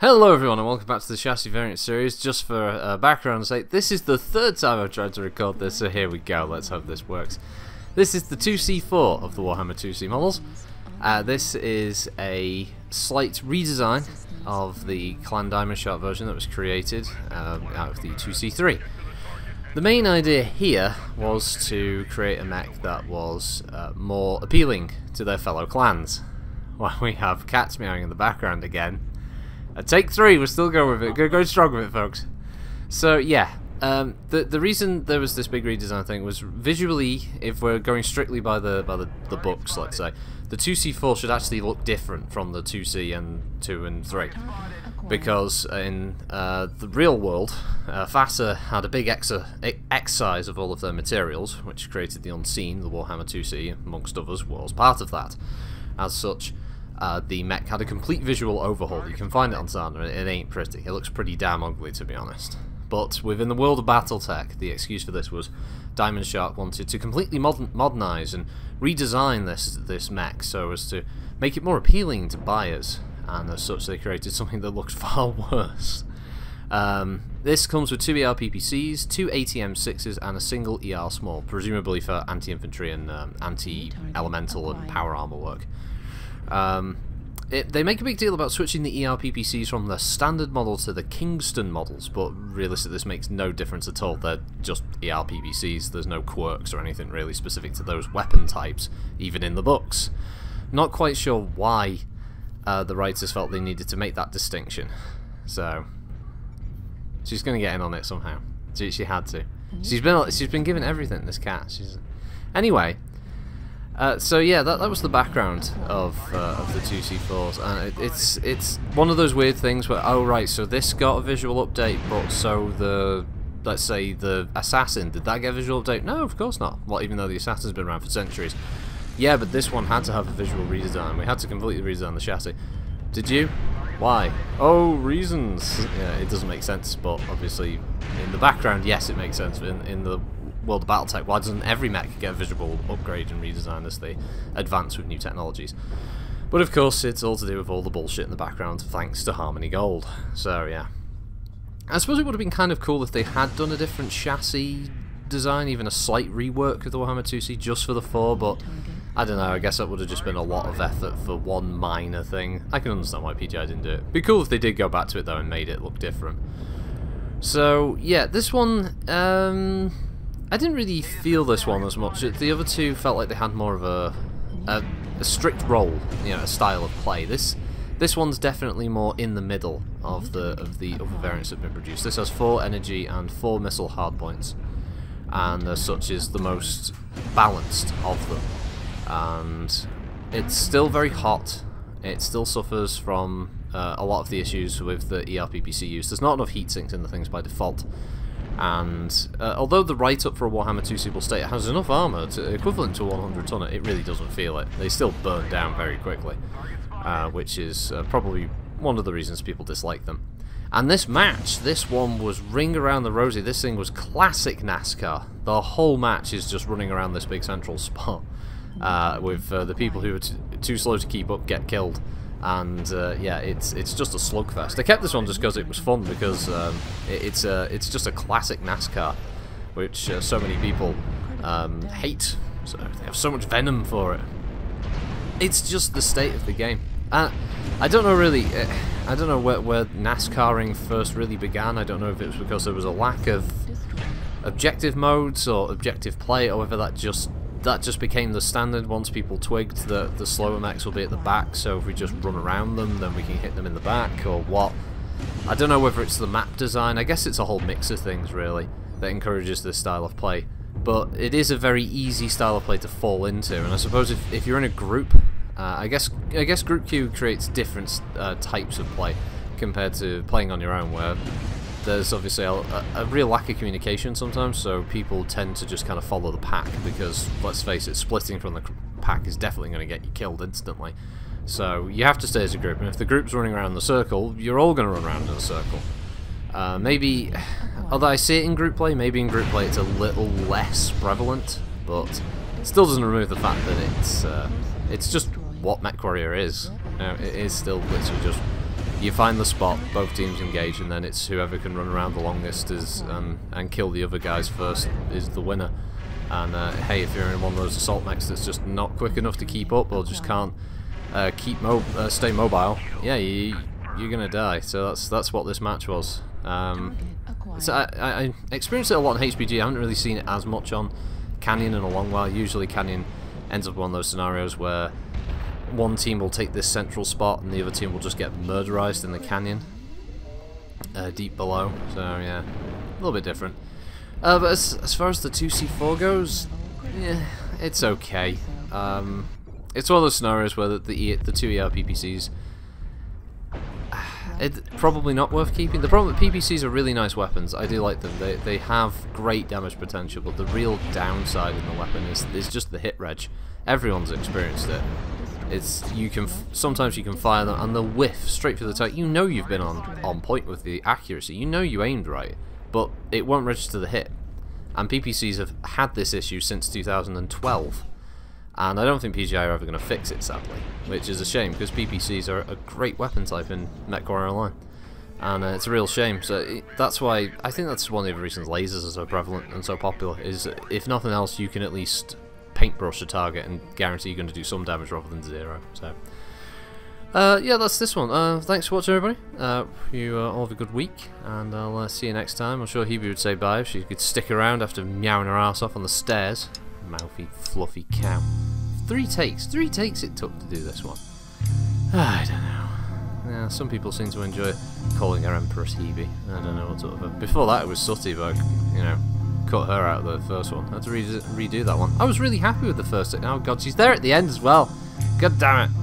Hello everyone and welcome back to the chassis variant series. Just for background's sake, this is the third time I've tried to record this, so here we go, let's hope this works. This is the 2C4 of the Warhammer IIC models. This is a slight redesign of the Clan Diamond Shark version that was created out of the 2C3. The main idea here was to create a mech that was more appealing to their fellow clans. Well, we have cats meowing in the background again. Take 3, we're still going with it. Go strong with it, folks. So yeah, the reason there was this big redesign thing was visually, if we're going strictly by the books, let's say, the 2C4 should actually look different from the 2C and 2 and 3. Because in the real world, FASA had a big excise of all of their materials, which created the Unseen, the Warhammer 2C, amongst others, was part of that. As such, the mech had a complete visual overhaul. You can find it on Sana, it ain't pretty. It looks pretty damn ugly, to be honest. But within the world of Battletech, the excuse for this was Diamond Shark wanted to completely modernise and redesign this mech so as to make it more appealing to buyers, and as such they created something that looks far worse. This comes with 2 ER PPCs, 2 ATM-6s and a single ER small, presumably for anti-infantry and anti-elemental and power armor work. They make a big deal about switching the ER PPCs from the standard model to the Kingston models, but realistically this makes no difference at all. They're just ER PPCs, there's no quirks or anything really specific to those weapon types, even in the books. Not quite sure why the writers felt they needed to make that distinction, so she's going to get in on it somehow. She had to. She's been given everything, this cat. Anyway. So yeah, that was the background of the 2C4s, and it's one of those weird things where, oh right, so this got a visual update, but so let's say the Assassin, did that get a visual update? No, of course not. Well, even though the Assassin's been around for centuries. Yeah, but this one had to have a visual redesign. We had to completely redesign the chassis. Did you? Why? Oh, reasons. Yeah, it doesn't make sense, but obviously in the background, yes, it makes sense. In the world of Battletech, why doesn't every mech get a visual upgrade and redesign as they advance with new technologies? But of course, it's all to do with all the bullshit in the background, thanks to Harmony Gold. So yeah, I suppose it would have been kind of cool if they had done a different chassis design, even a slight rework of the Warhammer 2C just for the 4, but I don't know, I guess that would have just been a lot of effort for one minor thing. I can understand why PGI didn't do it. It'd be cool if they did go back to it though and made it look different. So yeah, this one, I didn't really feel this one as much. The other two felt like they had more of a strict role, you know, a style of play. This one's definitely more in the middle of the other variants that have been produced. This has 4 energy and 4 missile hardpoints, and as such is the most balanced of them. And it's still very hot. It still suffers from a lot of the issues with the ERPPC use. There's not enough heat sinks in the things by default. And although the write-up for a Warhammer 2C will state it has enough armour equivalent to a 100 tonner, it really doesn't feel it. They still burn down very quickly, which is probably one of the reasons people dislike them. And this match, this one was ring around the rosy. This thing was classic NASCAR. The whole match is just running around this big central spot with the people who are too slow to keep up get killed. And yeah, it's just a slugfest. I kept this one just because it was fun, because it's just a classic NASCAR, which so many people hate. So they have so much venom for it. It's just the state of the game. I don't know really. I don't know where NASCARing first really began. I don't know if it was because there was a lack of objective modes or objective play, or whether that just became the standard once people twigged that the slower mechs will be at the back, so if we just run around them then we can hit them in the back, or what. I don't know whether it's the map design. I guess it's a whole mix of things really that encourages this style of play, but it is a very easy style of play to fall into. And I suppose if you're in a group, I guess Group Q creates different types of play compared to playing on your own, where there's obviously a real lack of communication sometimes, so people tend to just kind of follow the pack, because, let's face it, splitting from the pack is definitely going to get you killed instantly. So you have to stay as a group, and if the group's running around in the circle, you're all going to run around in a circle. Maybe, although I see it in group play, maybe in group play it's a little less prevalent, but it still doesn't remove the fact that it's just what MechWarrior is. You know, it is still literally just You find the spot, both teams engage, and then it's whoever can run around the longest and kill the other guys first is the winner. And hey, if you're in one of those assault mechs that's just not quick enough to keep up, or just can't stay mobile, yeah, you're gonna die. So that's what this match was. So I experienced it a lot in HPG. I haven't really seen it as much on Canyon in a long while. Usually Canyon ends up one of those scenarios where one team will take this central spot and the other team will just get murderized in the canyon deep below. So yeah, a little bit different. But as far as the 2C4 goes, yeah, it's okay. It's one of those scenarios where the two ERPPCs, it's probably not worth keeping. The problem with PPCs are really nice weapons. I do like them. They have great damage potential, but the real downside in the weapon is just the hit reg. Everyone's experienced it. Sometimes you can fire them and they'll whiff straight through the target. You know you've been on point with the accuracy. You know you aimed right, but it won't register the hit. And PPCs have had this issue since 2012, and I don't think PGI are ever going to fix it, sadly, which is a shame because PPCs are a great weapon type in MechWarrior Online, and it's a real shame. So that's why I think that's one of the reasons lasers are so prevalent and so popular. Is if nothing else, you can at least paintbrush a target and guarantee you're going to do some damage rather than zero. So yeah, that's this one. Thanks for watching, everybody. You all have a good week, and I'll see you next time. I'm sure Hebe would say bye if she could stick around after meowing her ass off on the stairs. Mouthy, fluffy cow. 3 takes it took to do this one. I don't know. Yeah, some people seem to enjoy calling her Empress Hebe. I don't know what sort of. Before that, it was Sooty, but you know, cut her out of the first one. I had to redo that one. I was really happy with the first. Oh god, she's there at the end as well. God damn it.